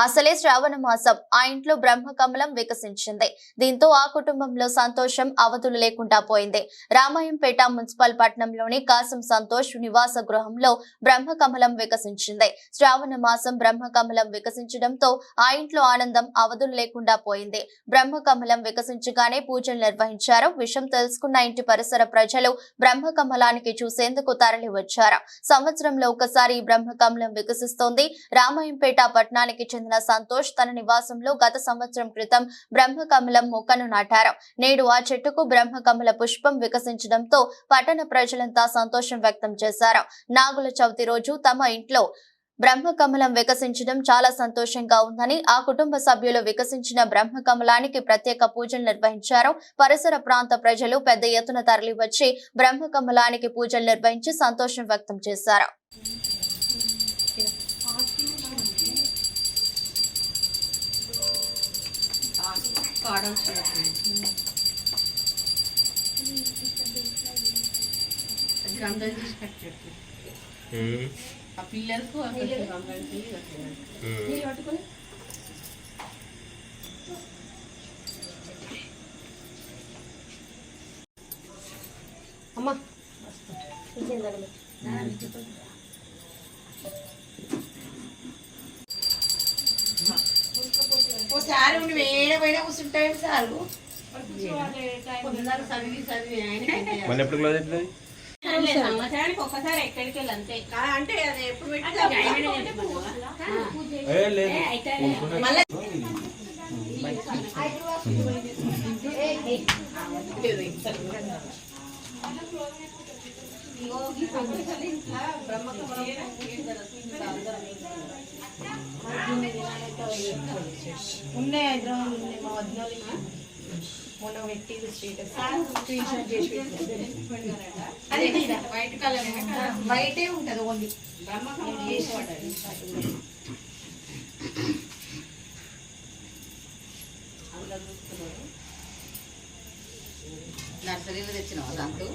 అసలే శ్రావణ మాసం ఆ ఇంట్లో బ్రహ్మకమలం వికసించింది. దీంతో ఆ కుటుంబంలో సంతోషం అవధులు లేకుండా పోయింది. రామాయంపేట మున్సిపల్ పట్టణంలోని కాసం సంతోష్ నివాస గృహంలో బ్రహ్మకమలం వికసించింది. శ్రావణ మాసం బ్రహ్మకమలం వికసించడంతో ఆ ఇంట్లో ఆనందం అవధులు లేకుండా పోయింది. బ్రహ్మకమలం వికసించగానే పూజలు నిర్వహించారు. విషయం తెలుసుకున్న ఇంటి పరిసర ప్రజలు బ్రహ్మకమలానికి చూసేందుకు తరలి వచ్చారు. సంవత్సరంలో ఒకసారి ఈ బ్రహ్మకమలం వికసిస్తోంది. రామాయంపేట పట్టణానికి చెందిన సంతోష్ తన నివాసంలో గత సంవత్సరం క్రితం బ్రహ్మకమలం మొక్కను నాటారు. నేడు ఆ చెట్టుకు బ్రహ్మకమల పుష్పం వికసించడంతో పట్టణ ప్రజలంతా సంతోషం వ్యక్తం చేశారు. నాగుల చవితి రోజు తమ ఇంట్లో బ్రహ్మకమలం వికసించడం చాలా సంతోషంగా ఉందని, ఆ కుటుంబ సభ్యులు వికసించిన బ్రహ్మకమలానికి ప్రత్యేక పూజలు నిర్వహించారు. పరిసర ప్రాంత ప్రజలు పెద్ద ఎత్తున తరలివచ్చి బ్రహ్మకమలానికి పూజలు నిర్వహించి సంతోషం వ్యక్తం చేశారు. పిల్లలకు అమ్మా ఒకసారి నువ్వు ఏడబైనా కూర్చుంటావు సార్ సంవత్సరానికి ఒక్కసారి ఎక్కడికి వెళ్ళి అంతే అంటే అది ఎప్పుడు ఉన్నాయి హైదరాబాద్ ఉన్నాయి మా వదినోళ్ళకి మొన్న పెట్టింది స్టేటస్ స్క్రీన్షాట్ చేసి అదే వైట్ కలర్ వైటే ఉంటుంది ఓన్లీ నర్సరీలో తెచ్చినావా దాంతో